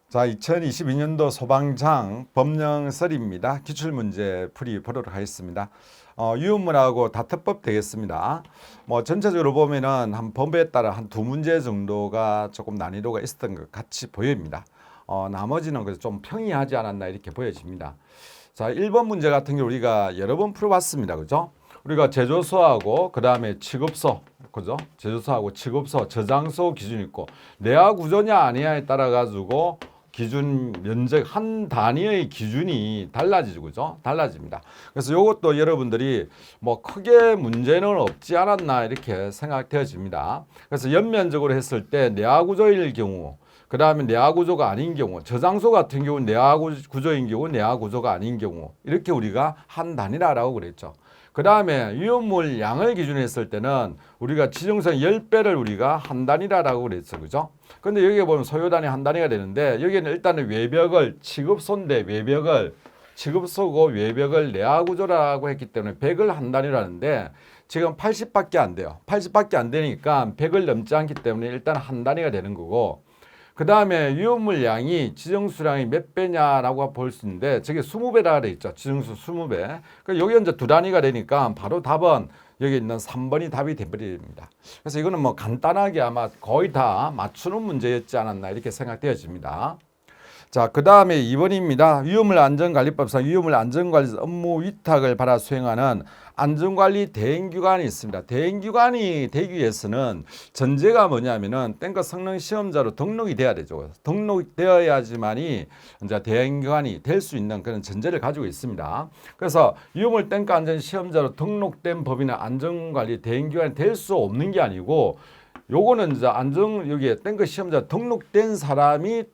자, 2022년도 소방장 법령설입니다. 기출문제 풀이 보도록 하겠습니다. 유형문하고 다투법 되겠습니다. 전체적으로 보면은 한 범위에 따라 한 두 문제 정도가 조금 난이도가 있었던 것 같이 보입니다. 나머지는 그래서 좀 평이하지 않았나 이렇게 보여집니다. 자, 1번 문제 같은 경우 우리가 여러 번 풀어봤습니다. 그죠? 우리가 제조소하고 그 다음에 취급소, 그죠? 제조소하고 취급소, 저장소 기준이 있고 내화 구조냐 아니냐에 따라 가지고 기준 면적 한 단위의 기준이 달라지죠, 그죠? 달라집니다. 그래서 이것도 여러분들이 크게 문제는 없지 않았나 이렇게 생각되어집니다. 그래서 연면적으로 했을 때 내화 구조일 경우, 그 다음에 내화 구조가 아닌 경우, 저장소 같은 경우 내화 구조인 경우, 내화 구조가 아닌 경우 이렇게 우리가 한 단위라고 그랬죠. 그 다음에 유효물 양을 기준으로 했을 때는 우리가 지정성 10배를 우리가 한 단위라고 그랬죠. 그죠? 근데 여기에 보면 소요단위 한 단위가 되는데 여기는 일단은 외벽을 취급소인데 외벽을 취급소고 외벽을 내화구조라고 했기 때문에 100을 한 단위로 하는데 지금 80밖에 안 돼요. 80밖에 안 되니까 100을 넘지 않기 때문에 일단 한 단위가 되는 거고 그 다음에 유효물 양이 지정수량이 몇 배냐라고 볼 수 있는데 저게 20배라 돼 있죠. 지정수 20배. 여기 이제 두 단위가 되니까 바로 답은 여기 있는 3번이 답이 되버립니다. 그래서 이거는 간단하게 아마 거의 다 맞추는 문제였지 않았나 이렇게 생각되어집니다. 자, 그 다음에 2번입니다. 위험물 안전관리법상 위험물 안전관리 업무 위탁을 받아 수행하는 안전관리 대행기관이 있습니다. 대행기관이 되기 위해서는 전제가 뭐냐면은 탱커 성능 시험자로 등록이 돼야 되죠. 등록되어야지만이 이제 대행기관이 될 수 있는 그런 전제를 가지고 있습니다. 그래서 위험물 탱커 안전 시험자로 등록된 법인은 안전관리 대행기관이 될 수 없는 게 아니고 요거는 이제 여기에 탱커 시험자 등록된 사람이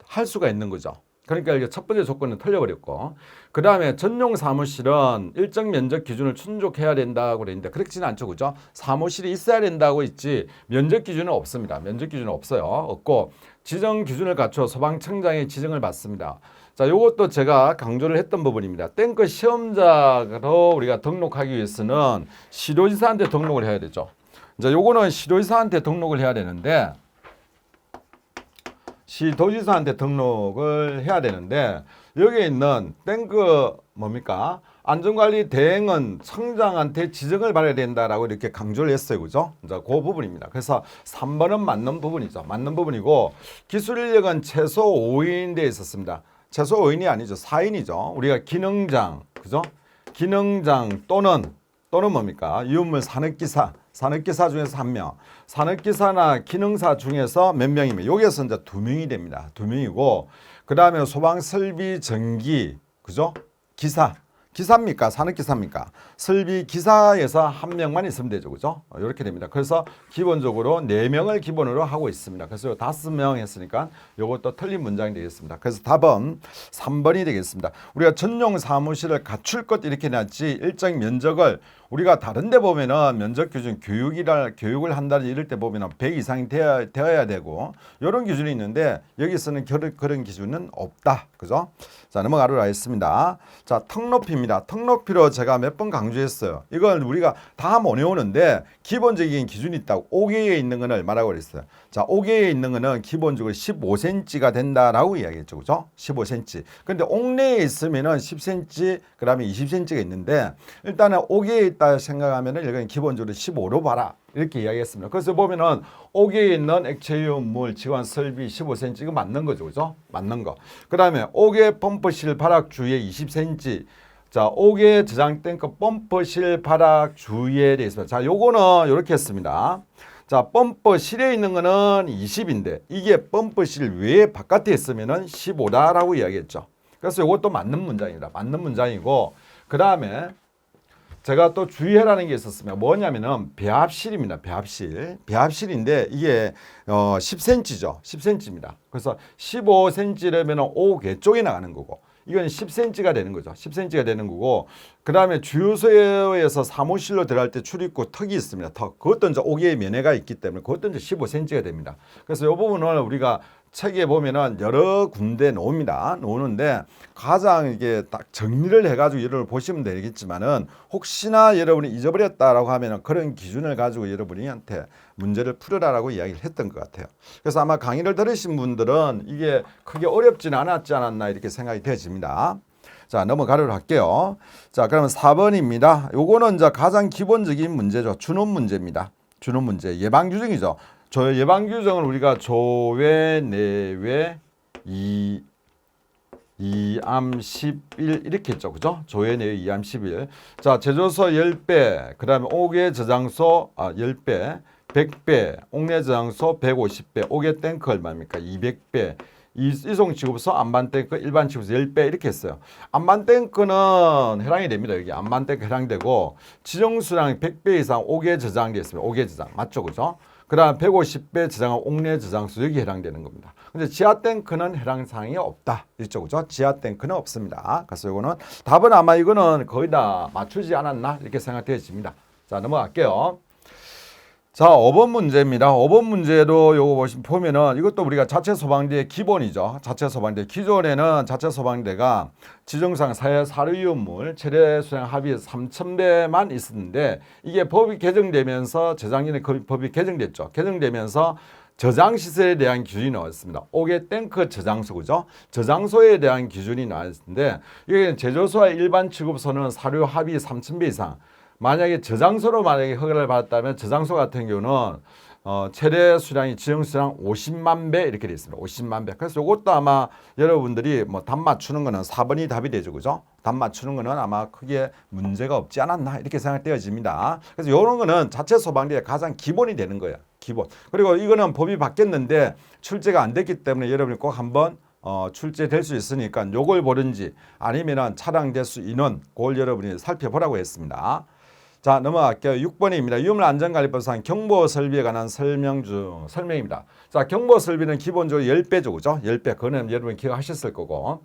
할 수가 있는 거죠. 그러니까 이게 첫 번째 조건은 틀려버렸고 그 다음에 전용 사무실은 일정 면적 기준을 충족해야 된다고 그랬는데 그렇지는 않죠. 그죠? 사무실이 있어야 된다고 있지 면적 기준은 없습니다. 면적 기준은 없어요. 없고 지정 기준을 갖춰 소방청장의 지정을 받습니다. 자, 요것도 제가 강조를 했던 부분입니다. 탱크 시험자로 우리가 등록하기 위해서는 시도지사한테 등록을 해야 되죠. 자, 요거는 시도지사한테 등록을 해야 되는데 시도지사한테 등록을 해야 되는데 여기에 있는 탱크 안전관리 대행은 청장한테 지정을 받아야 된다라고 이렇게 강조를 했어요. 그죠? 이제 그 부분입니다. 그래서 3번은 맞는 부분이죠. 맞는 부분이고 기술 인력은 최소 5인 돼 있었습니다. 최소 5인이 아니죠. 4인이죠. 우리가 기능장, 그죠? 기능장 또는 유물 산업기사 중에서 1명, 산업기사나 기능사 중에서 몇 명이면 여기에서 이제 2명이 됩니다. 2명이고 그 다음에 소방설비 전기, 그죠? 기사입니까? 산업기사입니까? 설비기사에서 1명만 있으면 되죠. 그죠? 이렇게 됩니다. 그래서 기본적으로 4명을 기본으로 하고 있습니다. 그래서 5명 했으니까 이것도 틀린 문장이 되겠습니다. 그래서 답은 3번이 되겠습니다. 우리가 전용 사무실을 갖출 것 이렇게 놨지 일정 면적을 우리가 다른 데 보면은 면적 기준 교육을 한다든지 이럴 때 보면은 100 이상이 되어야 되고 이런 기준이 있는데 여기서는 그런 기준은 없다. 그죠? 자, 넘어가도록 하겠습니다. 자, 턱 높이입니다. 턱 높이로 제가 몇 번 강조했어요. 이건 우리가 다 못 외우는데 기본적인 기준이 있다고 5개에 있는 거는 얼마라고 그랬어요. 자, 5개에 있는 거는 기본적으로 15cm가 된다라고 이야기했죠. 그죠? 15cm. 근데 옥내에 있으면은 10cm, 그 다음에 20cm가 있는데 일단은 5개에 있다 생각하면은 이건 기본적으로 15로 봐라. 이렇게 이야기했습니다. 그래서 보면은 옥에 있는 액체유물 지관 설비 15cm 이거 맞는 거죠. 그죠? 맞는 거. 그 다음에 옥의 펌프실 발악 주위에 20cm. 자, 옥의 저장 탱크 펌프실 발악 주위에 대해 있습니다. 자, 요거는 이렇게 했습니다. 자, 펌프실에 있는 거는 20인데 이게 펌프실 외에 바깥에 있으면은 15다라고 이야기했죠. 그래서 이것도 맞는 문장입니다. 맞는 문장이고 그 다음에 제가 또 주의해라는 게 있었으면 뭐냐면은 배합실입니다. 배합실인데 이게 10cm죠. 10cm입니다. 그래서 15cm라면 5개 쪽에 나가는 거고 이건 10cm가 되는 거죠. 10cm가 되는 거고 그 다음에 주유소에서 사무실로 들어갈 때 출입구 턱이 있습니다. 턱. 그것도 이제 5개의 면회가 있기 때문에 그것도 이제 15cm가 됩니다. 그래서 이 부분을 우리가 책에 보면은 여러 군데 놓는데 가장 이게 딱 정리를 해가지고 이를 보시면 되겠지만은 혹시나 여러분이 잊어버렸다라고 하면은 그런 기준을 가지고 여러분이한테 문제를 풀어라라고 이야기를 했던 것 같아요. 그래서 아마 강의를 들으신 분들은 이게 크게 어렵지는 않았지 않았나 이렇게 생각이 되어집니다. 자, 넘어가도록 할게요. 자, 그러면 4번입니다. 요거는 이제 가장 기본적인 문제죠. 준원 문제입니다. 준원 문제. 예방 규정이죠. 저 예방 규정을 우리가 조외, 내외, 이암 11 이렇게 했죠. 그죠? 조외, 내외, 이암 11. 자, 제조소 10배, 그다음에 옥외 저장소 10배, 100배, 옥내 저장소 150배, 옥외 탱크 얼마입니까? 200배. 이송 취급소, 안반 탱크, 일반 취급소 10배 이렇게 했어요. 안반 탱크는 해당이 됩니다. 여기 안반 탱크 해당되고 지정수량 100배 이상 옥외 저장되어 있습니다. 옥외 저장 맞죠, 그죠? 그다음 150배 저장한 옥내 저장소 여기 해당되는 겁니다. 근데 지하 탱크는 해당 사항이 없다. 있죠, 그죠? 지하 탱크는 없습니다. 그래서 이거는 답은 아마 이거는 거의 다 맞추지 않았나 이렇게 생각되어집니다. 자, 넘어갈게요. 자, 5번 문제입니다. 5번 문제도 요거 보면은 이것도 우리가 자체 소방대의 기본이죠. 자체 소방대. 기존에는 자체 소방대가 지정상 사료이온물 최대 수량 합의 3,000배만 있었는데 이게 법이 개정되면서 재작년에 법이 개정됐죠. 개정되면서 저장 시설에 대한 기준이 나왔습니다. 옥외 탱크 저장소, 그죠? 저장소에 대한 기준이 나왔는데 이게 제조소와 일반 취급소는 사료 합의 3,000배 이상. 만약에 저장소로 만약에 허가를 받았다면 저장소 같은 경우는 최대 수량이 지정 수량 50만 배 이렇게 되어 있습니다. 50만 배. 그래서 이것도 아마 여러분들이 뭐 답 맞추는 거는 4번이 답이 되죠, 그죠? 답 맞추는 거는 아마 크게 문제가 없지 않았나 이렇게 생각되어집니다. 그래서 이런 거는 자체 소방대의 가장 기본이 되는 거예요. 기본. 그리고 이거는 법이 바뀌었는데 출제가 안 됐기 때문에 여러분이 꼭 한번 출제될 수 있으니까 요걸 보든지 아니면은 차량 대수 인원 그걸 여러분이 살펴보라고 했습니다. 자, 넘어갈게요. 6번입니다. 유물안전관리법상 경보 설비에 관한 설명입니다. 자, 경보 설비는 기본적으로 10배죠. 그죠? 10배. 그거는 여러분 기억하셨을 거고.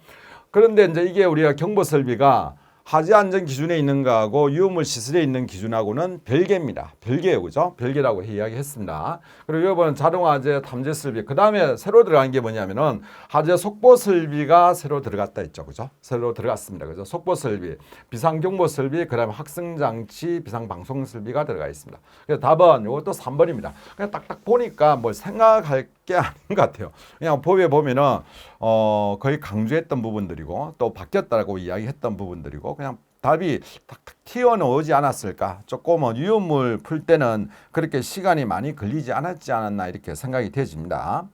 그런데 이제 이게 우리가 경보 설비가 하지 안전 기준에 있는 거하고 유물 시설에 있는 기준하고는 별개입니다. 별개예요. 그죠? 별개라고 이야기했습니다. 그리고 이번은 자동화재 탐지 설비. 그다음에 새로 들어간 게 뭐냐면은 화재 속보 설비가 새로 들어갔다 했죠. 그죠? 새로 들어갔습니다. 그죠? 속보 설비, 비상 경보 설비, 그다음에 학생 장치, 비상 방송 설비가 들어가 있습니다. 그래서 답은 이것도 3번입니다. 그냥 딱딱 보니까 뭘 생각할 게 아닌 것 같아요. 그냥 법에 보면은 거의 강조했던 부분들이고 또 바뀌었다고 이야기했던 부분들이고 그냥 답이 탁탁 튀어나오지 않았을까. 조금은 유효물 풀 때는 그렇게 시간이 많이 걸리지 않았지 않았나 이렇게 생각이 되집니다.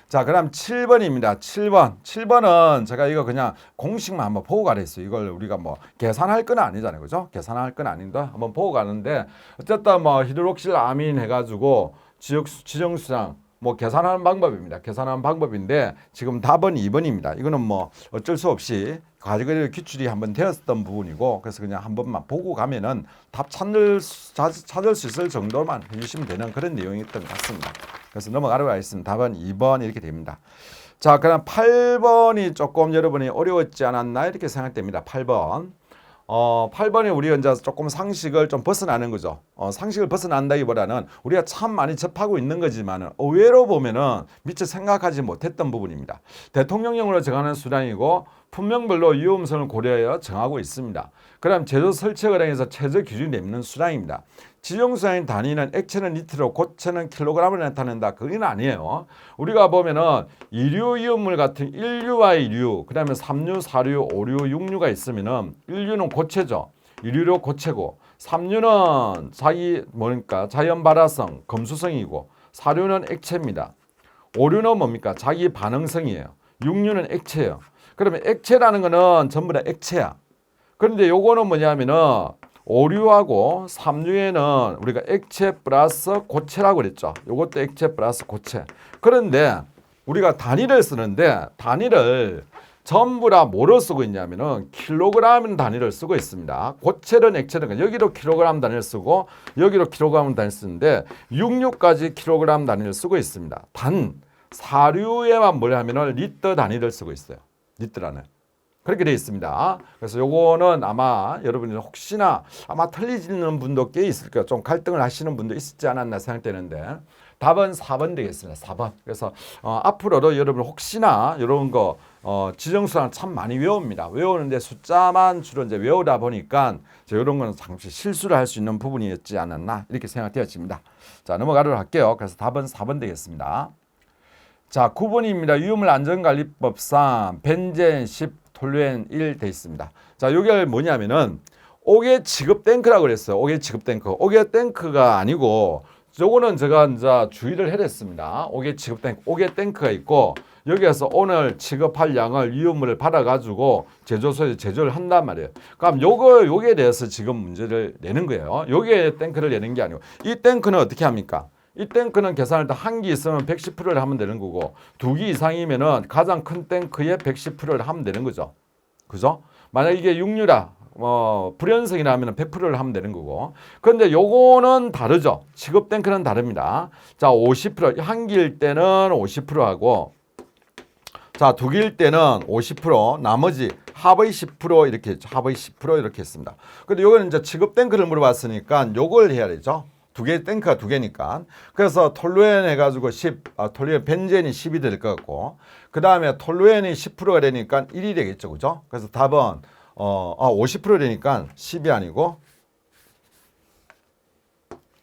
자, 그럼 7번입니다. 7번은 제가 이거 그냥 공식만 한번 보고 가랬어요. 이걸 우리가 뭐 계산할 건 아니잖아요. 그죠? 계산할 건 아닌데 한번 보고 가는데 어쨌든 뭐 히드록실 아민 해가지고 지정수량 뭐 계산하는 방법입니다. 계산하는 방법인데 지금 답은 2번입니다. 이거는 뭐 어쩔 수 없이 가지고 기출이 한번 되었던 부분이고 그래서 그냥 한 번만 보고 가면은 답 찾을 수 있을 정도만 해주시면 되는 그런 내용이었던 것 같습니다. 그래서 넘어가도록 하겠습니다. 답은 2번 이렇게 됩니다. 자, 그럼 8번이 조금 여러분이 어려웠지 않았나 이렇게 생각됩니다. 8번. 8번에 우리가 이제 조금 상식을 좀 벗어나는 거죠. 상식을 벗어난다기보다는 우리가 참 많이 접하고 있는 거지만 의외로 보면은 미처 생각하지 못했던 부분입니다. 대통령령으로 정하는 수량이고 품명별로 위험성을 고려하여 정하고 있습니다. 그럼 제조 설치 과정에서 최저 기준이 내는 수량입니다. 지정수량의 단위는 액체는 리터로 고체는 킬로그램을 나타낸다. 그건 아니에요. 우리가 보면은 이류 이온물 같은 1류와 2류, 그다음에 3류, 4류, 5류, 6류가 있으면은 1류는 고체죠. 2류로 고체고 3류는 자연 발화성, 검수성이고 4류는 액체입니다. 5류는 뭡니까? 자기 반응성이에요. 6류는 액체예요. 그러면 액체라는 거는 전부 다 액체야. 그런데 요거는 뭐냐면은 5류하고 3류에는 우리가 액체 플러스 고체라고 그랬죠. 요것도 액체 플러스 고체. 그런데 우리가 단위를 쓰는데 단위를 전부 다 뭐로 쓰고 있냐면은 킬로그램 단위를 쓰고 있습니다. 고체든 액체든 여기도 킬로그램 단위를 쓰고 여기도 킬로그램 단위를 쓰는데 66까지 킬로그램 단위를 쓰고 있습니다. 단 4류에만 뭘 하면은 리터 단위를 쓰고 있어요. 리터라는. 그렇게 되어 있습니다. 그래서 요거는 아마 여러분이 혹시나 아마 틀리지는 분도 꽤 있을 거예요. 좀 갈등을 하시는 분도 있지 않았나 생각되는데 답은 4번 되겠습니다. 4번. 그래서 앞으로도 여러분 혹시나 이런 거 지정수랑 참 많이 외웁니다. 외우는데 숫자만 주로 이제 외우다 보니까 이런 거는 잠시 실수를 할 수 있는 부분이었지 않았나 이렇게 생각되어집니다. 자, 넘어가도록 할게요. 그래서 답은 4번 되겠습니다. 자, 9번입니다. 유물 안전관리법상 벤젠 10, 톨루엔 1 돼 있습니다. 자, 요게 뭐냐면은 옥외 취급 탱크라고 그랬어요. 옥외 취급 탱크. 옥외 탱크가 아니고 요거는 제가 이제 주의를 해냈습니다. 옥외 취급 탱크. 옥외 탱크가 있고 여기에서 오늘 취급할 양을 유효물을 받아가지고 제조소에 제조를 한단 말이에요. 그럼 요거에 대해서 지금 문제를 내는 거예요. 요게 탱크를 내는 게 아니고 이 탱크는 어떻게 합니까? 이 탱크는 계산할 때 한 기 있으면 110%를 하면 되는 거고 2기 이상이면은 가장 큰 탱크에 110%를 하면 되는 거죠. 그죠? 만약 이게 육류라 불연성이라 하면 100%를 하면 되는 거고. 그런데 요거는 다르죠. 취급 탱크는 다릅니다. 자, 50% 한 기일 때는 50%하고 자, 2기일 때는 50%, 나머지 합의 10% 이렇게 했죠. 합의 10% 이렇게 했습니다. 근데 요거는 이제 취급 탱크를 물어봤으니까 요걸 해야 되죠. 탱크가 2개니까. 그래서 톨루엔 해가지고 10, 톨루엔 벤젠이 10이 될 것 같고, 그 다음에 톨루엔이 10%가 되니까 1이 되겠죠. 그죠? 그래서 답은, 50% 되니까 10이 아니고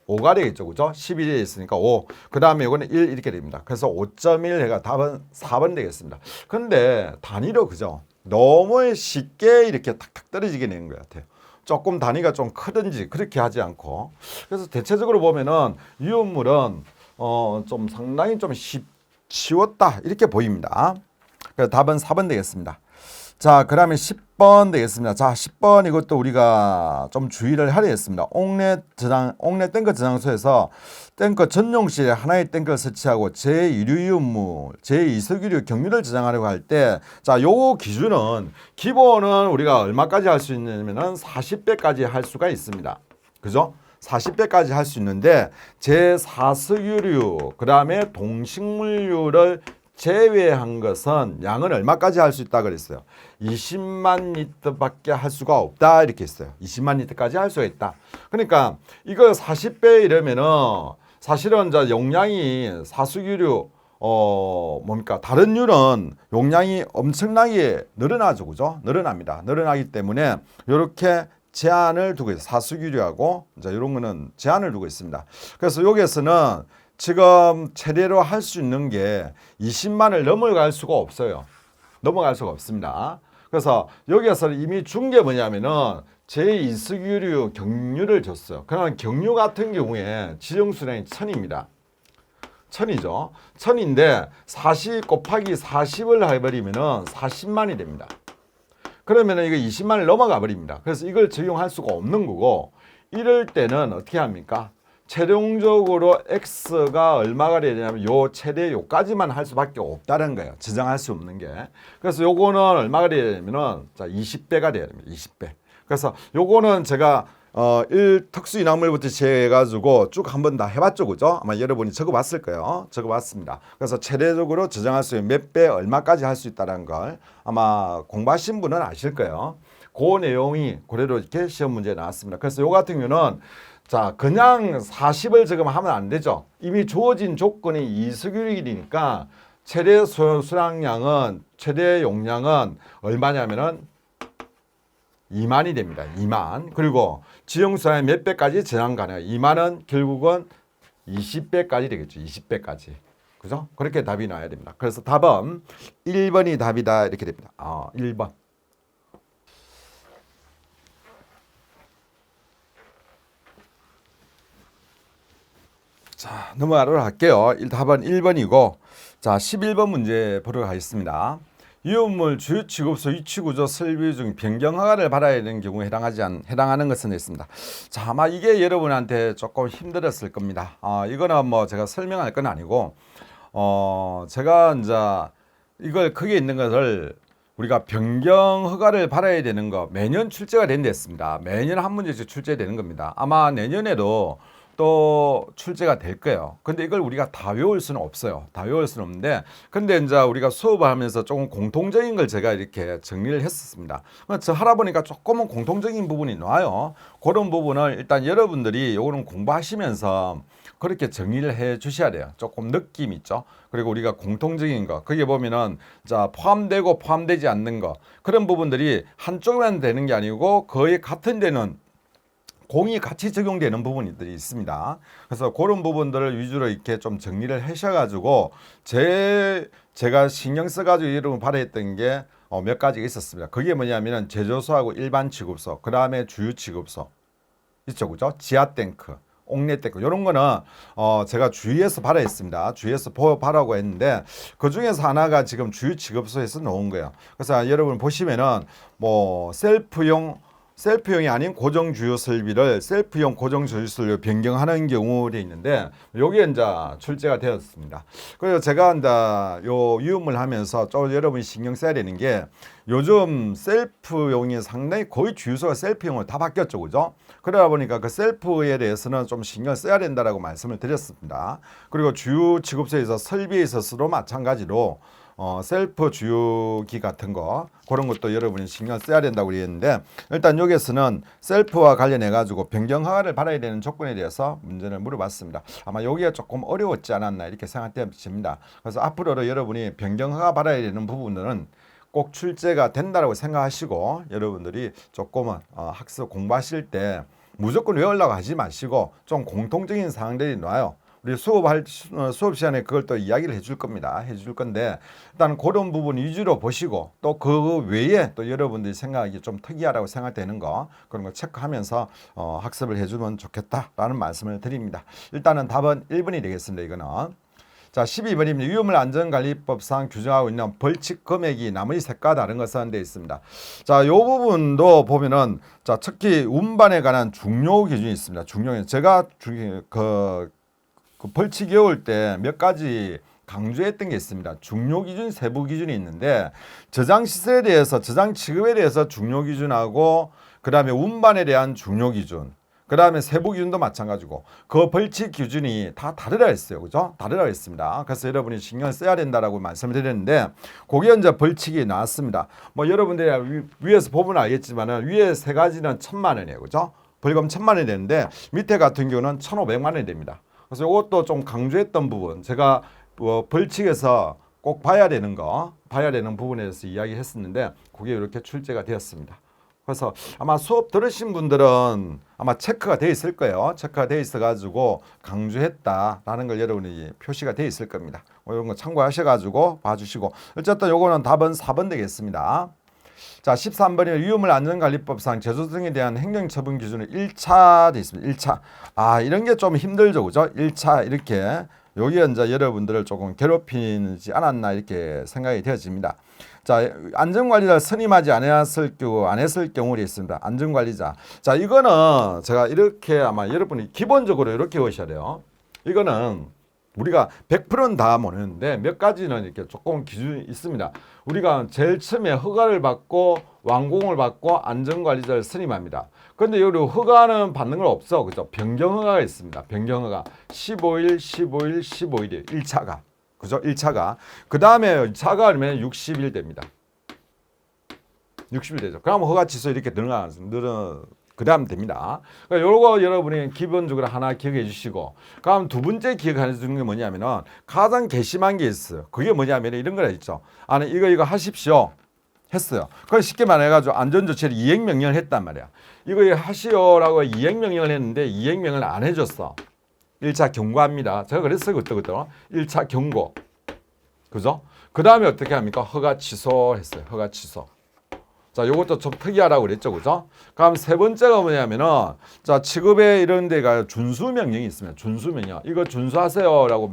5가 되겠죠. 그죠? 10이 되어 있으니까 5. 그 다음에 이거는 1 이렇게 됩니다. 그래서 5.1 해가 답은 4번 되겠습니다. 근데 단위로, 그죠? 너무 쉽게 이렇게 탁탁 떨어지게 되는 것 같아요. 조금 단위가 좀 크든지 그렇게 하지 않고. 그래서 대체적으로 보면은 유효물은 좀 상당히 좀 쉬웠다 이렇게 보입니다. 그래서 답은 4번 되겠습니다. 자, 그 다음에 10번 되겠습니다. 자, 10번 이것도 우리가 좀 주의를 하려 했습니다. 옥내 탱크 저장소에서 탱크 전용실에 하나의 탱크를 설치하고 제1유유물, 제2석유류 경유를 저장하려고 할 때, 자, 요 기준은 기본은 우리가 얼마까지 할 수 있냐면은 40배까지 할 수가 있습니다. 그죠? 40배까지 할 수 있는데 제4석유류, 그 다음에 동식물류를 제외한 것은 양은 얼마까지 할 수 있다 그랬어요. 20만 리터밖에 할 수가 없다 이렇게 했어요. 20만 리터까지 할 수가 있다. 그러니까 이거 40배 이러면은 사실은 이제 용량이 사수기류 뭡니까? 다른 유는 용량이 엄청나게 늘어나죠. 그죠? 늘어납니다. 늘어나기 때문에 이렇게 제한을 두고 있어요. 사수기류하고 이제 이런 거는 제한을 두고 있습니다. 그래서 여기에서는 지금 최대로 할 수 있는 게 20만을 넘어갈 수가 없어요. 넘어갈 수가 없습니다. 그래서 여기에서 이미 준 게 뭐냐면은 제2석유류 경유를 줬어요. 그러나 경유 같은 경우에 지정수량이 1000입니다. 1000이죠. 1000인데 40 곱하기 40을 해버리면은 40만이 됩니다. 그러면은 이거 20만을 넘어가 버립니다. 그래서 이걸 적용할 수가 없는 거고, 이럴 때는 어떻게 합니까? 최종적으로 X가 얼마가 돼야 되냐면 요 최대 요까지만 할 수밖에 없다는 거예요. 지정할 수 없는 게. 그래서 요거는 얼마가 돼야 되냐면은 자 20배가 돼야 됩니다. 20배. 그래서 요거는 제가 특수 인화물부터 시작해가지고 쭉 한 번 다 해봤죠, 그죠? 아마 여러분이 적어봤을 거예요. 적어봤습니다. 그래서 최대적으로 저장할 수 있는 몇 배 얼마까지 할 수 있다는 걸 아마 공부하신 분은 아실 거예요. 그 내용이 그대로 이렇게 시험 문제에 나왔습니다. 그래서 요 같은 경우는 자, 그냥 40을 지금 하면 안 되죠. 이미 주어진 조건이 2석유이니까 최대 수량량은 최대 용량은 얼마냐면은 2만이 됩니다. 2만. 그리고 지정수량의 몇 배까지 저장 가능해요. 2만은 결국은 20배까지 되겠죠. 20배까지. 그죠? 그렇게 답이 나와야 됩니다. 그래서 답은 1번이 답이다 이렇게 됩니다. 1번. 자, 넘어가도록 할게요. 답은 1번이고, 자, 11번 문제 보러 가겠습니다. 유효물 주요 취급소 위치구조 설비 중 변경 허가를 받아야 되는 경우에 해당하는 것은 있습니다. 자, 아마 이게 여러분한테 조금 힘들었을 겁니다. 이거는 뭐 제가 설명할 건 아니고, 제가 이제 이걸 거기에 있는 것을 우리가 변경 허가를 받아야 되는 거 매년 출제가 된댔습니다. 매년 한 문제씩 출제되는 겁니다. 아마 내년에도 또 출제가 될 거예요. 근데 이걸 우리가 다 외울 수는 없어요. 다 외울 수는 없는데, 근데 이제 우리가 수업을 하면서 조금 공통적인 걸 제가 이렇게 정리를 했었습니다. 저 하다 보니까 조금은 공통적인 부분이 나와요. 그런 부분을 일단 여러분들이 요거는 공부하시면서 그렇게 정리를 해 주셔야 돼요. 조금 느낌 있죠. 그리고 우리가 공통적인 거, 거기에 보면은 자 포함되고 포함되지 않는 거, 그런 부분들이 한쪽만 되는 게 아니고 거의 같은 데는 공이 같이 적용되는 부분들이 있습니다. 그래서 그런 부분들을 위주로 이렇게 좀 정리를 하셔가지고 제가 신경 써가지고 여러분 발휘했던 게 몇 가지가 있었습니다. 그게 뭐냐면은 제조소하고 일반 취급소, 그 다음에 주유 취급소 있죠, 그죠? 지하 탱크, 옥내 탱크 이런 거는 제가 주위에서 발휘했습니다. 주위에서 발하고 했는데 그 중에서 하나가 지금 주유 취급소에서 나온 거예요. 그래서 여러분 보시면은 뭐 셀프용이 아닌 고정 주유 설비를 셀프용 고정 주유 설비로 변경하는 경우가 있는데 여기에 이제 출제가 되었습니다. 그래서 제가 이제 요 유음을 하면서 좀 여러분이 신경 써야 되는 게 요즘 셀프용이 상당히 거의 주유소가 셀프용으로 다 바뀌었죠, 그죠? 그러다 보니까 그 셀프에 대해서는 좀 신경 써야 된다라고 말씀을 드렸습니다. 그리고 주유 취급소에서 설비에 있어서도 마찬가지로 셀프 주유기 같은 거 그런 것도 여러분이 신경 써야 된다고 그랬는데 일단 여기에서는 셀프와 관련해 가지고 변경 허가를 받아야 되는 조건에 대해서 문제를 물어봤습니다. 아마 여기가 조금 어려웠지 않았나 이렇게 생각됩니다. 그래서 앞으로도 여러분이 변경 허가 받아야 되는 부분은 꼭 출제가 된다고 생각하시고 여러분들이 조금은 학습 공부하실 때 무조건 외우려고 하지 마시고 좀 공통적인 사항들이 나와요. 우리 수업 시간에 그걸 또 이야기를 해줄 겁니다. 해줄 건데 일단 그런 부분 위주로 보시고 또 그 외에 또 여러분들이 생각하기 좀 특이하다고 생각되는 거 그런 거 체크하면서 학습을 해주면 좋겠다라는 말씀을 드립니다. 일단은 답은 1번이 되겠습니다. 이거는. 자, 12번입니다. 위험물 안전관리법상 규정하고 있는 벌칙 금액이 나머지 색과 다른 것은 되어 있습니다. 자, 이 부분도 보면은 자, 특히 운반에 관한 중요 기준이 있습니다. 중요 제가 그 벌칙이 어올 때 몇 가지 강조했던 게 있습니다. 중요 기준, 세부 기준이 있는데 저장 시설에 대해서, 저장 취급에 대해서 중요 기준하고 그 다음에 운반에 대한 중요 기준, 그 다음에 세부 기준도 마찬가지고 그 벌칙 기준이 다 다르다 했어요. 그죠? 다르다 했습니다. 그래서 여러분이 신경을 써야 된다라고 말씀을 드렸는데 그게 이제 벌칙이 나왔습니다. 뭐 여러분들이 위에서 보면 알겠지만은 위에 세 가지는 1,000만 원이에요. 그죠? 벌금 1,000만 원이 되는데 밑에 같은 경우는 1,500만 원이 됩니다. 그래서 이것도 좀 강조했던 부분, 제가 벌칙에서 꼭 봐야 되는 부분에 대해서 이야기했었는데 그게 이렇게 출제가 되었습니다. 그래서 아마 수업 들으신 분들은 아마 체크가 돼 있을 거예요. 체크가 돼 있어가지고 강조했다라는 걸 여러분이 표시가 돼 있을 겁니다. 이런 거 참고하셔가지고 봐주시고 어쨌든 요거는 답은 4번 되겠습니다. 자, 13번에 위험물 안전관리법상 제조 등에 대한 행정처분 기준은 1차 돼 있습니다. 1차. 이런 게 좀 힘들죠. 그죠? 1차 이렇게 여기에 이제 여러분들을 조금 괴롭히지 않았나 이렇게 생각이 되어집니다. 자, 안전관리자를 선임하지 않았을 경우가 있습니다. 안전관리자. 자, 이거는 제가 이렇게 아마 여러분이 기본적으로 이렇게 오셔야 돼요. 이거는 우리가 100%는 다 모르는데 몇 가지는 이렇게 조금 기준이 있습니다. 우리가 제일 처음에 허가를 받고 완공을 받고 안전관리자를 선임합니다. 그런데 여기 허가는 받는 건 없어. 그죠? 변경 허가가 있습니다. 변경 허가 15일, 15일, 15일이에요. 1차가. 그죠? 1차가. 그 다음에 차가 그러면 60일 됩니다. 60일 되죠. 그럼 허가 취소 이렇게 그 다음 됩니다. 그러니까 요거 여러분이 기본적으로 하나 기억해 주시고, 그럼 두 번째 기억해 주는 게 뭐냐면은 가장 괘씸한 게 있어요. 그게 뭐냐면 이런 거라 있죠. 아니 이거 하십시오 했어요. 그걸 쉽게 말해가지고 안전조치를 이행명령을 했단 말이야. 이거 하시오라고 이행명령을 했는데 이행명령을 안 해줬어. 1차 경고합니다. 제가 그랬어요 그때 1차 경고. 그죠? 그 다음에 어떻게 합니까? 허가 취소했어요. 허가 취소. 자, 요것도 좀 특이하다고 그랬죠. 그죠? 그럼 세 번째가 뭐냐면은, 자, 취급에 이런 데가 준수명령이 있습니다. 준수명령. 이거 준수하세요라고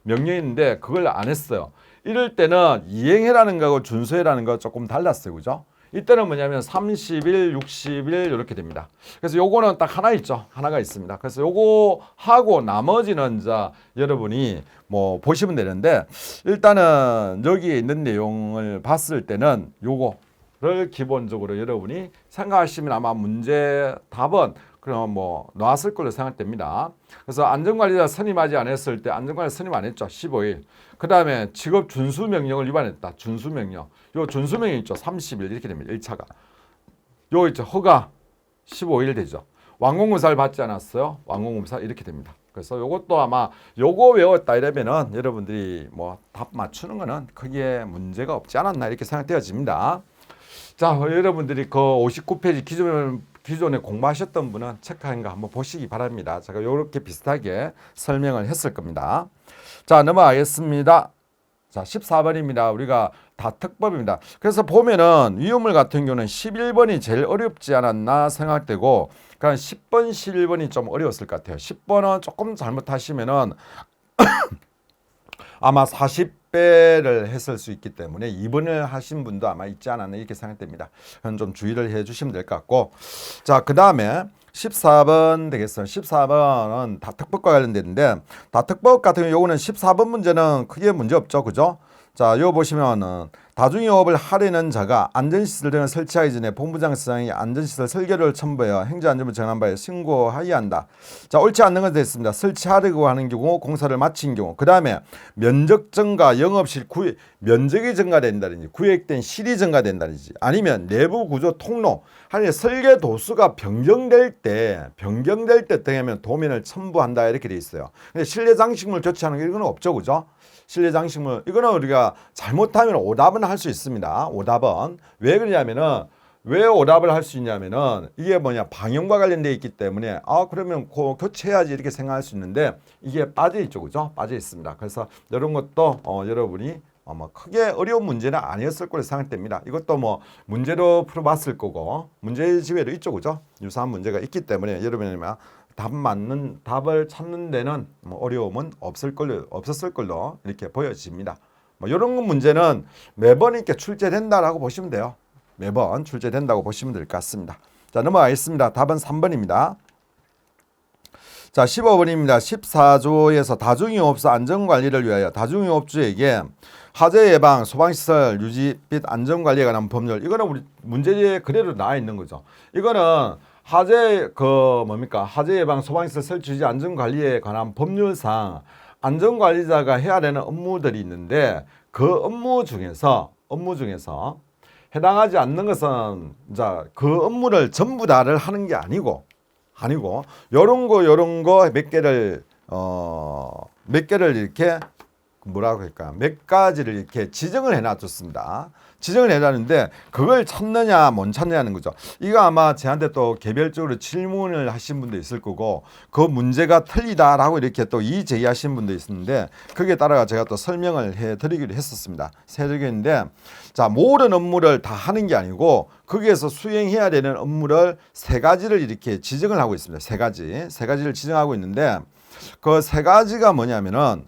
명령했는데 그걸 안 했어요. 이럴 때는 이행해라는 거하고 준수해라는 거 조금 달랐어요. 그죠? 이때는 뭐냐면 30일, 60일 이렇게 됩니다. 그래서 요거는 딱 하나 있죠. 하나가 있습니다. 그래서 요거 하고 나머지는 이제 여러분이 뭐 보시면 되는데 일단은 여기에 있는 내용을 봤을 때는 요거 를 기본적으로 여러분이 생각하시면 아마 문제 답은 그럼 뭐 나왔을 걸로 생각됩니다. 그래서 안전관리자 선임하지 않았을 때 안전관리자 선임 안 했죠. 15일. 그 다음에 직업 준수명령을 위반했다. 준수명령. 요 준수명령 있죠. 30일 이렇게 됩니다. 1차가. 요 있죠. 허가 15일 되죠. 완공검사를 받지 않았어요. 완공검사 이렇게 됩니다. 그래서 요것도 아마 요거 외웠다 이러면은 여러분들이 뭐 답 맞추는 거는 크게 문제가 없지 않았나 이렇게 생각되어집니다. 자, 여러분들이 그 59페이지 기존에 공부하셨던 분은 체크한 거 한번 보시기 바랍니다. 제가 이렇게 비슷하게 설명을 했을 겁니다. 자, 넘어가겠습니다. 자, 14번입니다. 우리가 다 특법입니다. 그래서 보면은 위험물 같은 경우는 11번이 제일 어렵지 않았나 생각되고, 그러니까 10번, 11번이 좀 어려웠을 것 같아요. 10번은 조금 잘못하시면은 아마 40배를 했을 수 있기 때문에 2번을 하신 분도 아마 있지 않았나 이렇게 생각됩니다. 그건 좀 주의를 해 주시면 될 것 같고, 자, 그 다음에 14번 되겠어요. 14번은 다특법과 관련되는데, 다특법 같은 경우 요거는 14번 문제는 크게 문제 없죠. 그죠? 자, 요 보시면은 다중이용업을 하려는 자가 안전시설 등을 설치하기 전에 본부장서장이 안전시설 설계를 첨부하여 행정안전부 정한 바에 신고하여야 한다. 자, 옳지 않는 것도 있습니다. 설치하려고 하는 경우, 공사를 마친 경우, 그 다음에 면적 증가, 영업실 면적이 증가된다든지, 구획된 실이 증가된다든지, 아니면 내부 구조 통로, 아니 설계 도수가 변경될 때 등하면 도면을 첨부한다 이렇게 돼 있어요. 근데 실내 장식물 교체하는 게 이건 없죠, 그죠? 실내 장식물 이거는 우리가 잘못하면 오답은 할 수 있습니다. 오답은 왜 그러냐면은 왜 오답을 할 수 있냐면은 이게 뭐냐 방역과 관련돼 있기 때문에 그러면 교체해야지 이렇게 생각할 수 있는데 이게 빠져 있죠, 그죠? 빠져 있습니다. 그래서 이런 것도 여러분이 뭐 크게 어려운 문제는 아니었을 거로 생각됩니다. 이것도 뭐 문제로 풀어봤을 거고 문제 지회도 있죠, 그죠? 유사한 문제가 있기 때문에 여러분이 답을 찾는 데는 뭐 어려움은 없었을 걸로 이렇게 보여집니다. 뭐 이런 문제는 매번 이렇게 출제된다라고 보시면 돼요. 매번 출제된다고 보시면 될 것 같습니다. 자, 넘어가겠습니다. 답은 3번입니다. 자, 15번입니다. 14조에서 다중이용업소 안전관리를 위하여 다중이용업주에게 화재 예방, 소방시설 유지 및 안전관리에 관한 법률, 이거는 우리 문제지에 그대로 나와 있는 거죠. 이거는 화재 화재 예방, 소방시설 설치 유지 안전관리에 관한 법률상 안전관리자가 해야 되는 업무들이 있는데 그 업무 중에서 해당하지 않는 것은 그 업무를 전부 다를 하는 게 아니고 요런 거 몇 개를 이렇게 뭐라고 할까 몇 가지를 이렇게 지정을 해놔줬습니다. 지정을 해놨는데 그걸 찾느냐 못 찾느냐는 거죠. 이거 아마 저한테 또 개별적으로 질문을 하신 분도 있을 거고 그 문제가 틀리다라고 이렇게 또 이의제기하신 분도 있었는데 거기에 따라 제가 또 설명을 해드리기로 했었습니다. 해드리겠는데 자, 모든 업무를 다 하는 게 아니고 거기에서 수행해야 되는 업무를 세 가지를 이렇게 지정을 하고 있습니다. 세 가지를 지정하고 있는데 그 세 가지가 뭐냐면은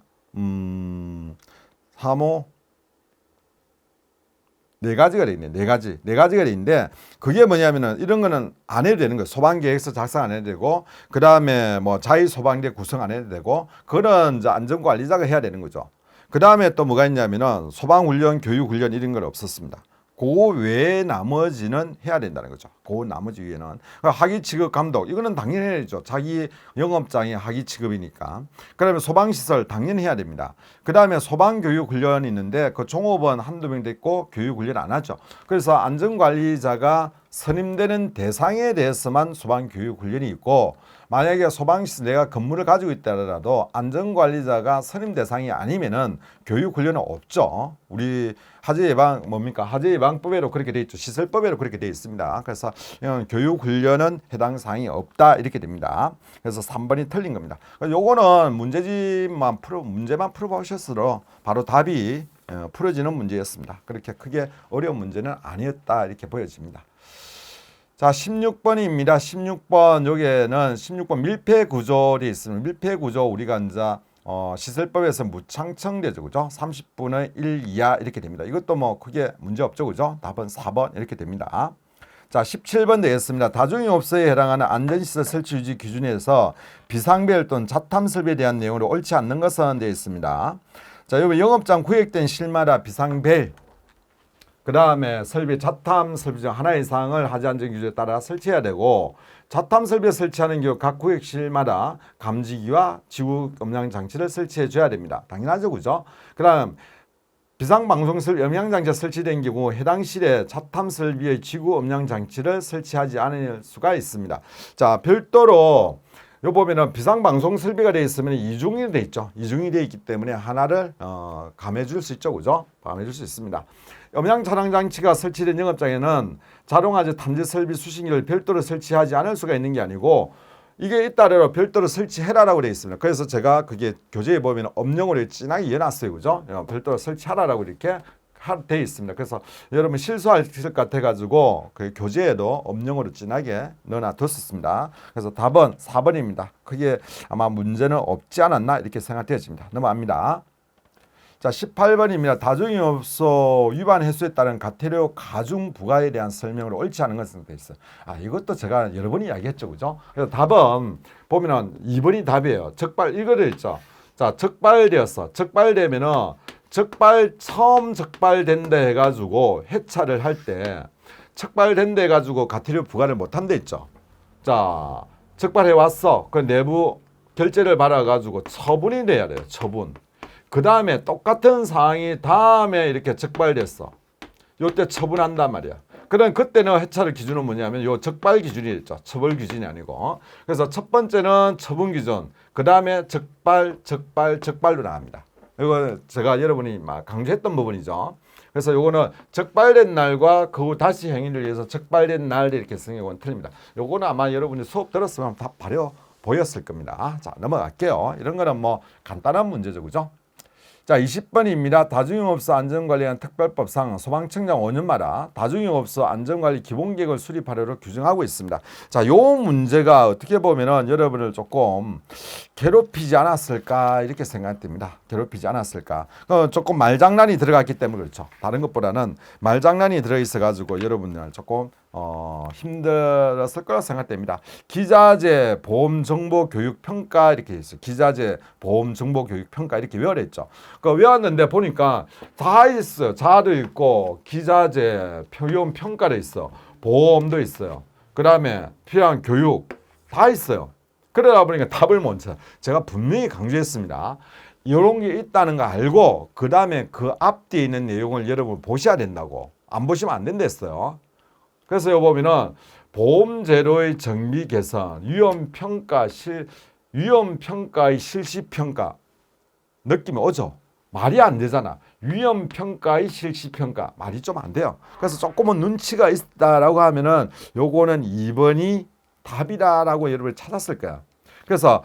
네 가지가 돼 있네. 네 가지가 돼 있는데 그게 뭐냐면은 이런 거는 안 해도 되는 거예요. 소방계획서 작성 안 해도 되고 그 다음에 뭐 자위소방대 구성 안 해도 되고 그런 안전관리자가 해야 되는 거죠. 그 다음에 또 뭐가 있냐면은 소방훈련, 교육훈련 이런 건 없었습니다. 그 외에 나머지는 해야 된다는 거죠. 그 나머지 위에는 하기 취급 감독 이거는 당연히 해야죠. 자기 영업장이 하기 취급이니까. 그다음에 소방시설 당연히 해야 됩니다. 그다음에 소방교육 훈련이 있는데 그 종업원 한두 명 됐고 교육 훈련 안 하죠. 그래서 안전관리자가 선임되는 대상에 대해서만 소방교육 훈련이 있고 만약에 소방시설 내가 건물을 가지고 있다라도 안전관리자가 선임 대상이 아니면은 교육 훈련은 없죠. 우리 화재 예방법에도 그렇게 돼 있죠. 시설법에도 그렇게 돼 있습니다. 그래서 교육 훈련은 해당 사항이 없다 이렇게 됩니다. 그래서 3번이 틀린 겁니다. 요거는 문제만 풀어보셨으로 바로 답이 풀어지는 문제였습니다. 그렇게 크게 어려운 문제는 아니었다 이렇게 보여집니다. 자, 16번입니다. 16번 여기에는 16번 밀폐 구조리 있습니다. 밀폐 구조 우리가 이제 시설법에서 무창청되죠, 그죠? 30분의 1 이하 이렇게 됩니다. 이것도 뭐 크게 문제 없죠, 그죠? 답은 4번 이렇게 됩니다. 자, 17번 되겠습니다. 다중이용업소에 해당하는 안전시설 설치 유지 기준에서 비상벨 또는 자탐 설비에 대한 내용으로 옳지 않는 것은 되어 있습니다. 자, 여기 영업장 구획된 실마다 비상벨 그 다음에 설비 자탐 설비 중 하나 이상을 하지 않은 규제에 따라 설치해야 되고 자탐 설비에 설치하는 경우 각 구역실마다 감지기와 지구 음향 장치를 설치해 줘야 됩니다. 당연하죠, 그죠? 그 다음 비상방송 음향 장치가 설치된 경우 해당 실에 자탐 설비의 지구 음향 장치를 설치하지 않을 수가 있습니다. 자, 별도로 요 보면은 비상방송 설비가 되어 있으면 이중이 되어 있죠. 이중이 되어 있기 때문에 하나를 감해줄 수 있죠, 그죠? 감해줄 수 있습니다. 음향 촬영 장치가 설치된 영업장에는 자동화재 탐지 설비 수신기를 별도로 설치하지 않을 수가 있는 게 아니고 이게 잇따라 별도로 설치해라라고 되어 있습니다. 그래서 제가 그게 교재에 보면 엄령으로 진하게 이어놨어요, 그죠? 별도로 설치하라라고 이렇게 되어 있습니다. 그래서 여러분 실수하실 것 같아가지고 그 교재에도 엄령으로 진하게 넣어놨었습니다. 그래서 답은 4번입니다. 그게 아마 문제는 없지 않았나 이렇게 생각되어집니다. 넘어갑니다. 자, 18번입니다. 다중이업소 위반 횟수에 따른 과태료 가중 부과에 대한 설명으로 옳지 않은 것은 돼 있어요. 이것도 제가 여러 번 이야기했죠, 그죠? 그래서 답은 보면은 2번이 답이에요. 이거 돼 있죠. 자, 적발되었어. 적발되면은 처음 적발된다 해가지고 회차를 할 때 적발된다 해가지고 과태료 부과를 못한다 했죠. 자, 적발해 왔어. 그 내부 결재를 받아가지고 처분이 돼야 돼요. 처분. 그 다음에 똑같은 사항이 다음에 이렇게 적발됐어. 요때 처분한단 말이야. 그럼 그때는 회차를 기준은 뭐냐면 요 적발 기준이 있죠. 처벌 기준이 아니고. 그래서 첫 번째는 처분 기준. 그 다음에 적발로 나갑니다. 이거 제가 여러분이 막 강조했던 부분이죠. 그래서 요거는 적발된 날과 그 후 다시 행위를 위해서 적발된 날 이렇게 쓰는 경우는 틀립니다. 요거는 아마 여러분이 수업 들었으면 다 바로 보였을 겁니다. 자, 넘어갈게요. 이런 거는 뭐 간단한 문제죠, 그죠? 자, 20번입니다. 다중이업소 안전관리관 특별법상 소방청장 5년마다 다중이업소 안전관리 기본계획을 수립하도록 규정하고 있습니다. 자, 요 문제가 어떻게 보면은 여러분을 조금 괴롭히지 않았을까 이렇게 생각됩니다. 괴롭히지 않았을까. 조금 말장난이 들어갔기 때문에 그렇죠. 다른 것보다는 말장난이 들어있어 가지고 여러분들 조금 힘들었을 거라 생각됩니다. 기자재 보험정보교육평가 이렇게 있어요. 기자재 보험정보교육평가 이렇게 외워냈죠. 외웠는데 보니까 다 있어요. 자도 있고 기자재 표현평가도 있어. 보험도 있어요. 그 다음에 필요한 교육 다 있어요. 그러다 보니까 답을 못 쳐. 제가 분명히 강조했습니다. 이런 게 있다는 거 알고 그 다음에 그 앞뒤에 있는 내용을 여러분 보셔야 된다고. 안 보시면 안 된댔어요. 그래서 여기 보면은 보험제도의 정비 개선, 위험평가의 실시평가 느낌이 오죠. 말이 안 되잖아. 위험평가의 실시평가 말이 좀 안 돼요. 그래서 조금은 눈치가 있다라고 하면은 요거는 2번이 답이다라고 여러분이 찾았을 거야. 그래서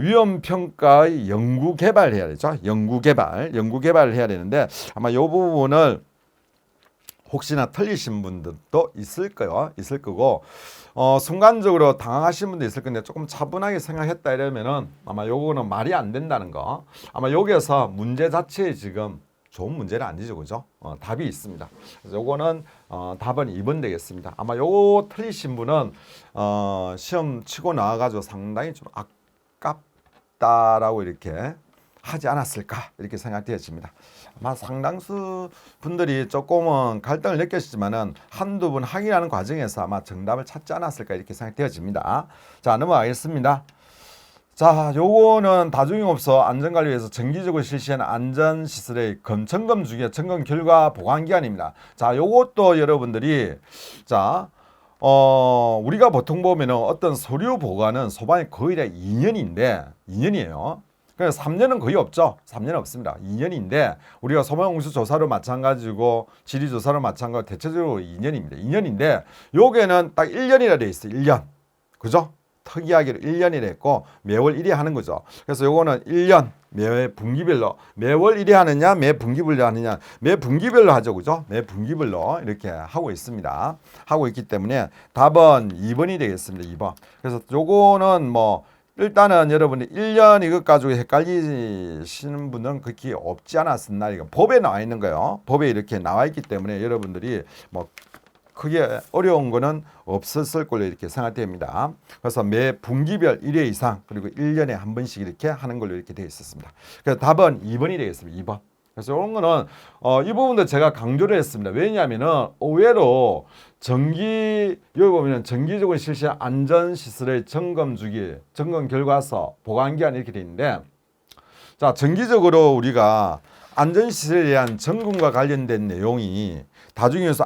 위험평가의 연구개발해야 되죠. 연구개발을 해야 되는데 아마 요 부분을 혹시나 틀리신 분들도 있을 거고 순간적으로 당황하신 분도 있을 건데 조금 차분하게 생각했다 이러면은 아마 요거는 말이 안 된다는 거. 아마 여기에서 문제 자체에 지금 좋은 문제는 아니죠, 그죠? 답이 있습니다. 그래서 요거는 답은 2번 되겠습니다. 아마 요거 틀리신 분은 시험 치고 나와가지고 상당히 좀 아깝다라고 이렇게 하지 않았을까 이렇게 생각되어집니다. 아마 상당수 분들이 조금은 갈등을 느꼈지만은 한두 번 확인하는 과정에서 아마 정답을 찾지 않았을까 이렇게 생각되어집니다. 자, 넘어가겠습니다. 자, 요거는 다중이업소 안전관리위에서 정기적으로 실시하는 안전시설의 점검 중에 점검 결과 보관기간입니다. 자, 요것도 여러분들이 우리가 보통 보면은 어떤 서류 보관은 소방이 거의 다 2년이에요. 그래서 3년은 거의 없죠. 3년 없습니다. 2년인데 우리가 소방공수 조사로 마찬가지고 지리조사로 마찬가지고 대체적으로 2년입니다. 2년인데 요게는 딱 1년이라 돼 있어요. 1년. 그죠? 특이하게 1년이라 했고 매월 1회 하는 거죠. 그래서 요거는 1년 매 분기별로 매월 1회 하느냐 매 분기별로 하느냐 매 분기별로 하죠. 그죠? 매 분기별로 이렇게 하고 있습니다. 하고 있기 때문에 답은 2번이 되겠습니다. 2번. 그래서 요거는 뭐 일단은 여러분이 1년 이것 가지고 헷갈리시는 분은 그렇게 없지 않았었나. 이거 법에 나와 있는 거예요. 법에 이렇게 나와 있기 때문에 여러분들이 뭐 크게 어려운 거는 없었을 걸로 이렇게 생각됩니다. 그래서 매 분기별 1회 이상 그리고 1년에 한 번씩 이렇게 하는 걸로 이렇게 되어 있었습니다. 그래서 답은 2번이 되겠습니다. 2번. 그래서 이런 거는 이 부분도 제가 강조를 했습니다. 왜냐하면은 의외로 여기 보면 정기적으로 실시한 안전시설의 점검 주기, 점검 결과서, 보관기한 이렇게 돼 있는데, 자, 정기적으로 우리가 안전시설에 대한 점검과 관련된 내용이 다중이유소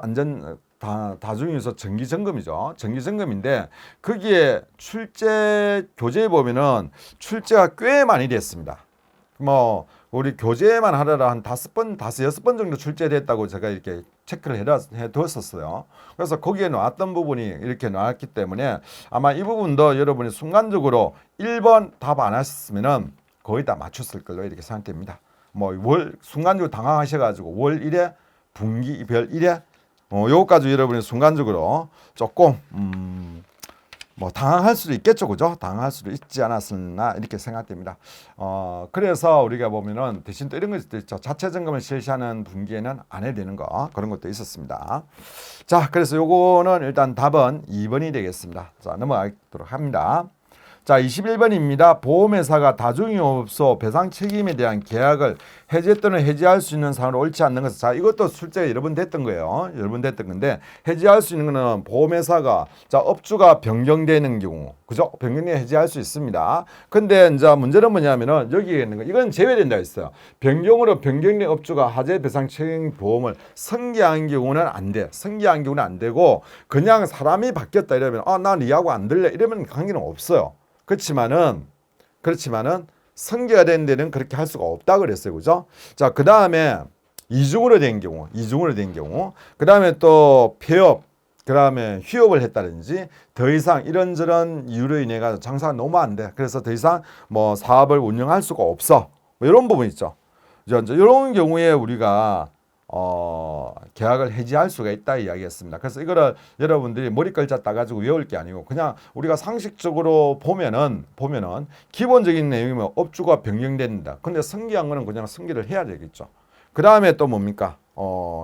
다중이유소 정기점검이죠. 정기점검인데 거기에 출제 교재에 보면은 출제가 꽤 많이 됐습니다. 뭐 우리 교재만 하더라 한 5번, 6번 정도 출제됐다고 제가 이렇게 체크를 해두었었어요. 그래서 거기에 나왔던 부분이 이렇게 나왔기 때문에 아마 이 부분도 여러분이 순간적으로 1번 답 안 하셨으면은 거의 다 맞췄을 걸로 이렇게 생각됩니다. 뭐 순간적으로 당황하셔가지고 월 1회, 분기별 1회, 요거까지 여러분이 순간적으로 조금 뭐 당황할 수도 있겠죠, 그죠? 당황할 수도 있지 않았었나 이렇게 생각됩니다. 그래서 우리가 보면은 대신 또 이런 것도 있죠. 자체 점검을 실시하는 분기에는 안 해야 되는 거 그런 것도 있었습니다. 자, 그래서 요거는 일단 답은 2번이 되겠습니다. 자, 넘어가도록 합니다. 자, 21번입니다. 보험회사가 다중이용업소 배상 책임에 대한 계약을 해제 또는 해지할 수 있는 사항으로 옳지 않는 것은, 자, 이것도 출제가 여러 번 됐던 거예요. 여러 번 됐던 건데, 해지할 수 있는 거는 보험회사가, 자, 업주가 변경되는 경우, 그죠? 변경이 해지할 수 있습니다. 근데 이제 문제는 뭐냐면은 여기에 있는 거, 이건 제외된다 했어요. 변경으로 변경된 업주가 하재 배상 책임 보험을 승계한 경우는 안 돼. 승계한 경우는 안 되고, 그냥 사람이 바뀌었다 이러면, 난 니하고 안 들래. 이러면 관계는 없어요. 그렇지만은 승계가 된 데는 그렇게 할 수가 없다 그랬어요. 그죠? 자, 그다음에 이중으로 된 경우, 그다음에 또 폐업, 그다음에 휴업을 했다든지 더 이상 이런저런 이유로 인해 가지고 장사가 너무 안 돼. 그래서 더 이상 뭐 사업을 운영할 수가 없어. 뭐 이런 부분 있죠. 이런 경우에 우리가 계약을 해지할 수가 있다 이야기했습니다. 그래서 이거를 여러분들이 머리글자 따가지고 외울 게 아니고 그냥 우리가 상식적으로 보면은 기본적인 내용이면 업주가 변경된다. 근데 승계한 거는 그냥 승계를 해야 되겠죠. 그 다음에 또 뭡니까?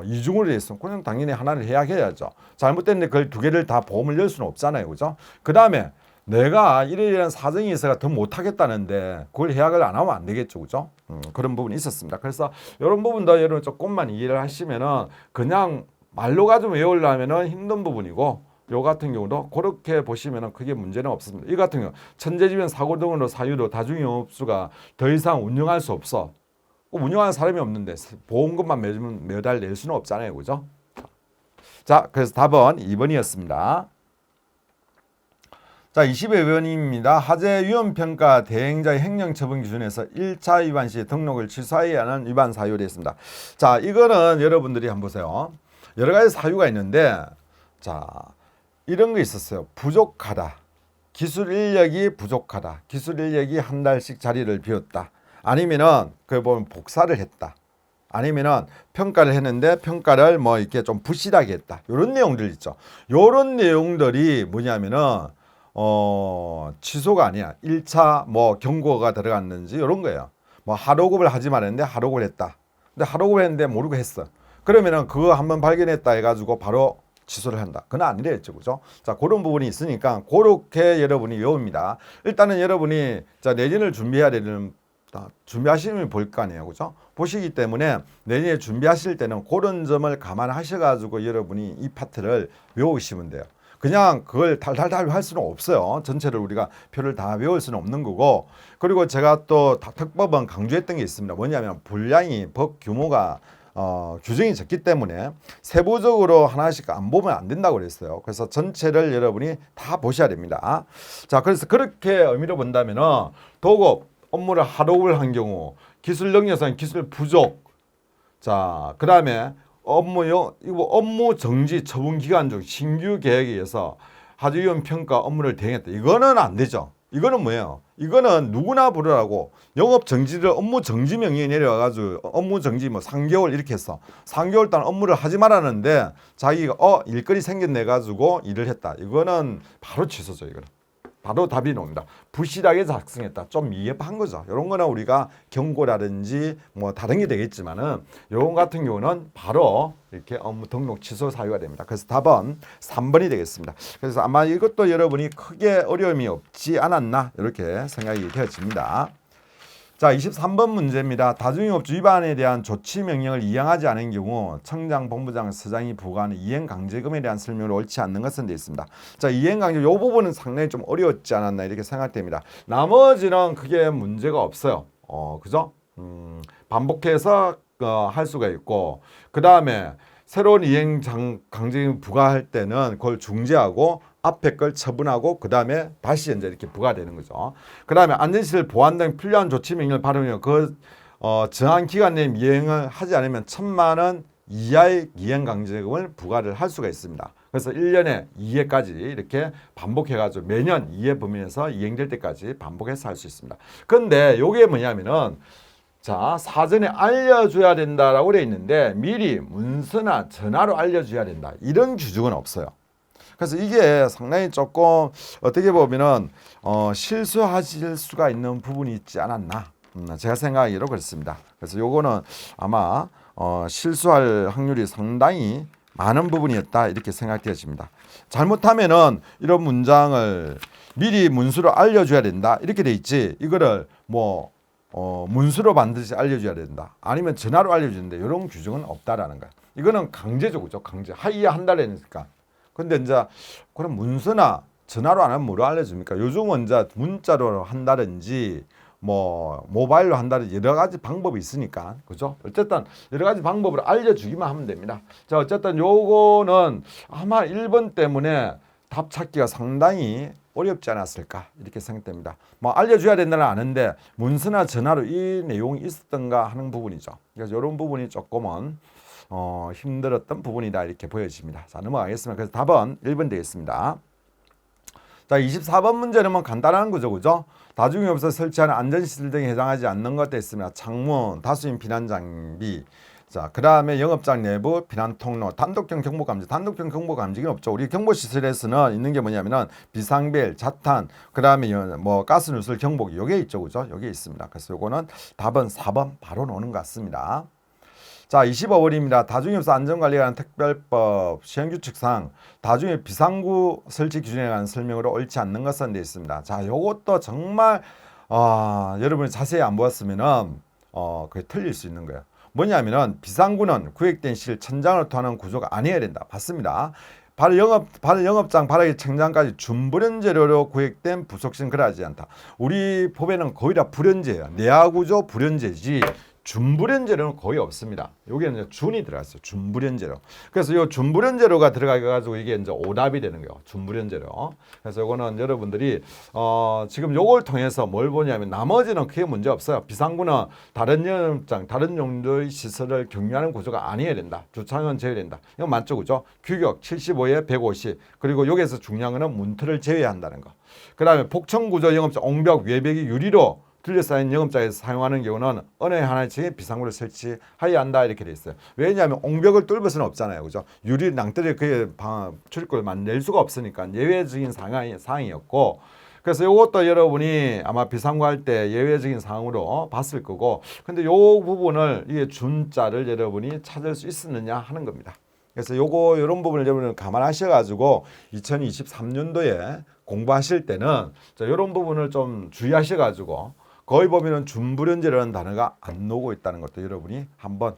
이중으로 돼 있으면 그냥 당연히 하나를 해야죠. 잘못됐는데 그걸 두 개를 다 보험을 열 수는 없잖아요. 그죠? 그 다음에 내가 이런 사정이 있어가 더 못하겠다는데 그걸 계약을 안 하면 안 되겠죠, 그죠? 그런 부분이 있었습니다. 그래서 이런 부분도 여러분 조금만 이해를 하시면은 그냥 말로 가지고 외우려면은 힘든 부분이고, 요 같은 경우도 그렇게 보시면은 크게 문제는 없습니다. 이 같은 경우 천재지변 사고 등으로 사유로 다중이용업소가 더 이상 운영할 수 없어. 운영하는 사람이 없는데 보험금만 매달 낼 수는 없잖아요, 그죠? 자, 그래서 답은 2번이었습니다. 자, 22번입니다. 하재 위험평가 대행자의 행정처분 기준에서 1차 위반 시 등록을 취소해야 하는 위반 사유가 있습니다. 자, 이거는 여러분들이 한번 보세요. 여러 가지 사유가 있는데, 자, 이런 거 있었어요. 부족하다. 기술 인력이 부족하다. 기술 인력이 한 달씩 자리를 비웠다. 아니면은 그 보면 복사를 했다. 아니면은 평가를 했는데 평가를 뭐 이렇게 좀 부실하게 했다. 이런 내용들 있죠. 이런 내용들이 뭐냐면은 취소가 아니야. 1차 뭐 경고가 들어갔는지 이런 거예요. 뭐 하도급을 하지 말았는데 하도급을 했다. 근데 하도급을 했는데 모르고 했어. 그러면은 그거 한번 발견했다 해가지고 바로 취소를 한다. 그건 아니랬죠. 그죠? 자, 그런 부분이 있으니까 그렇게 여러분이 외웁니다. 일단은 여러분이 자, 내년을 준비해야 되는 준비하시면 볼 거 아니에요. 그죠? 보시기 때문에 내년에 준비하실 때는 그런 점을 감안하셔가지고 여러분이 이 파트를 외우시면 돼요. 그냥 그걸 달달달 할 수는 없어요. 전체를 우리가 표를 다 외울 수는 없는 거고, 그리고 제가 또 특법은 강조했던 게 있습니다. 뭐냐면 분량이 법 규모가 규정이 적기 때문에 세부적으로 하나씩 안 보면 안 된다고 그랬어요. 그래서 전체를 여러분이 다 보셔야 됩니다. 자, 그래서 그렇게 의미로 본다면은 도급 업무를 하도급을 한 경우 기술 능력상 기술 부족, 자, 그 다음에 업무 정지 처분 기간 중 신규 계획에 의해서 하주위원 평가 업무를 대행했다. 이거는 안 되죠. 이거는 뭐예요? 이거는 누구나 부르라고 영업 정지를 업무 정지 명령이 내려와가지고 업무 정지 뭐 3개월 이렇게 했어. 3개월 동안 업무를 하지 말았는데 자기가 일거리 생겨내 가지고 일을 했다. 이거는 바로 취소죠. 이거는. 바로 답이 나옵니다. 부실하게 작성했다. 좀 미흡한 거죠. 이런 거는 우리가 경고라든지 뭐 다른 게 되겠지만은 이런 같은 경우는 바로 이렇게 업무 등록 취소 사유가 됩니다. 그래서 답은 3번이 되겠습니다. 그래서 아마 이것도 여러분이 크게 어려움이 없지 않았나 이렇게 생각이 되어집니다. 자, 23번 문제입니다. 다중이업주 위반에 대한 조치 명령을 이행하지 않은 경우 청장, 본부장, 서장이 부과하는 이행강제금에 대한 설명을 옳지 않는 것은 되어 있습니다. 자, 이행강제 이 부분은 상당히 좀 어려웠지 않았나 이렇게 생각됩니다. 나머지는 크게 문제가 없어요. 그죠? 반복해서 할 수가 있고, 그 다음에 새로운 이행 강제금 부과할 때는 그걸 중지하고 앞에 걸 처분하고 그 다음에 다시 이제 이렇게 부과되는 거죠. 그 다음에 안전시설 보안 등 필요한 조치 명령을 받으면 그 정한 기간 내에 이행을 하지 않으면 1,000만 원 이하의 이행 강제금을 부과를 할 수가 있습니다. 그래서 1년에 2회까지 이렇게 반복해가지고 매년 2회 범위에서 이행될 때까지 반복해서 할 수 있습니다. 그런데 이게 뭐냐면은 자, 사전에 알려줘야 된다라고 되어 있는데 미리 문서나 전화로 알려줘야 된다. 이런 규정은 없어요. 그래서 이게 상당히 조금 어떻게 보면은 실수하실 수가 있는 부분이 있지 않았나. 제가 생각하기로 그렇습니다. 그래서 요거는 아마 실수할 확률이 상당히 많은 부분이었다 이렇게 생각되어집니다. 잘못하면은 이런 문장을 미리 문서로 알려줘야 된다 이렇게 돼 있지. 이거를 뭐 문서로 반드시 알려줘야 된다. 아니면 전화로 알려주는데 이런 규정은 없다라는 거야. 이거는 강제적이죠. 강제. 하이야 한 달에 니까. 근데 이제 그럼 문서나 전화로 안 하면 뭐로 알려줍니까? 요즘은 이제 문자로 한다든지 뭐 모바일로 한다든지 여러 가지 방법이 있으니까 그죠? 어쨌든 여러 가지 방법을 알려주기만 하면 됩니다. 자, 어쨌든 요거는 아마 1번 때문에 답 찾기가 상당히 어렵지 않았을까 이렇게 생각됩니다. 뭐 알려줘야 된다는 아는데 문서나 전화로 이 내용이 있었던가 하는 부분이죠. 그래서 이런 부분이 조금은 힘들었던 부분이다 이렇게 보여집니다. 자, 넘어가겠습니다. 그래서 답은 1번 되겠습니다. 자, 24번 문제는 뭐 간단한 거죠. 그죠? 다중이업소 설치하는 안전시설 등에 해당하지 않는 것도 있습니다. 창문, 다수인避難 장비, 자, 그 다음에 영업장 내부避難 통로, 단독형 경보 감지. 단독형 경보 감지기는 없죠. 우리 경보시설에서는 있는 게 뭐냐면은 비상벨, 자탄, 그 다음에 뭐 가스 누설 경보기 요게 있죠. 그죠? 요게 있습니다. 그래서 요거는 답은 4번 바로 나오는 것 같습니다. 자, 25번입니다. 다중이업소 안전관리에 관한 특별법 시행규칙상 다중이업 비상구 설치 기준에 관한 설명으로 옳지 않는 것은 되어 있습니다. 자, 요것도 정말 여러분이 자세히 안 보았으면은 그게 틀릴 수 있는 거예요. 뭐냐면은 비상구는 구획된 실 천장을 토하는 구조가 아니어야 된다. 맞습니다. 영업장 바닥의 천장까지 준불연 재료로 구획된 부속신 그러하지 않다. 우리 법에는 거의 다 불연재예요. 내화구조 불연재지 준불연 재료는 거의 없습니다. 여기는 이제 준이 들어갔어요. 준불연 재료. 그래서 이 준불연 재료가 들어가가지고 이게 이제 오답이 되는 거예요. 준불연 재료. 그래서 이거는 여러분들이 지금 요걸 통해서 뭘 보냐면 나머지는 크게 문제 없어요. 비상구는 다른 영업장, 다른 용도의 시설을 경유하는 구조가 아니어야 된다. 주차장은 제외된다. 이건 맞죠, 그죠? 규격 75에 150. 그리고 여기에서 중요한 거는 문틀을 제외한다는 거. 그 다음에 복층구조 영업장 옹벽 외벽이 유리로 둘러싸인 영업장에서 사용하는 경우는 어느 하나씩 비상구를 설치해야 한다 이렇게 돼 있어요. 왜냐하면 옹벽을 뚫을 수는 없잖아요, 그죠? 유리 낭떠러지 그게 출입구를 낼 수가 없으니까 예외적인 상황이었고, 그래서 이것도 여러분이 아마 비상구 할 때 예외적인 상황으로 봤을 거고, 근데 이 부분을 이게 준자를 여러분이 찾을 수 있었느냐 하는 겁니다. 그래서 이런 부분을 여러분 감안하셔가지고 2023년도에 공부하실 때는 이런 부분을 좀 주의하셔가지고. 거의 보면은 준불연재라는 단어가 안 나오고 있다는 것도 여러분이 한번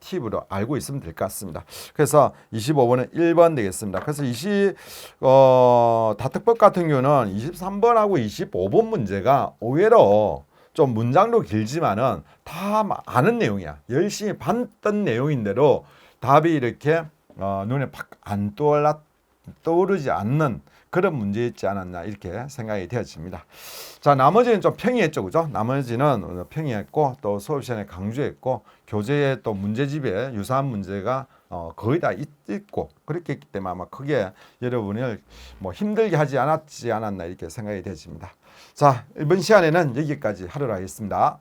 팁으로 알고 있으면 될 것 같습니다. 그래서 25번은 1번 되겠습니다. 그래서 다특법 같은 경우는 23번하고 25번 문제가 의외로 좀 문장도 길지만은 다 아는 내용이야. 열심히 봤던 내용인데도 답이 이렇게 눈에 팍 안 떠오르지 않는 그런 문제였지 않았나 이렇게 생각이 되어집니다. 자, 나머지는 좀 평이했죠, 그죠? 나머지는 평이했고 또 수업 시간에 강조했고 교재에 또 문제집에 유사한 문제가 거의 다 있고 그렇게 했기 때문에 아마 크게 여러분을 뭐 힘들게 하지 않았나 이렇게 생각이 되어집니다. 자, 이번 시간에는 여기까지 하도록 하겠습니다.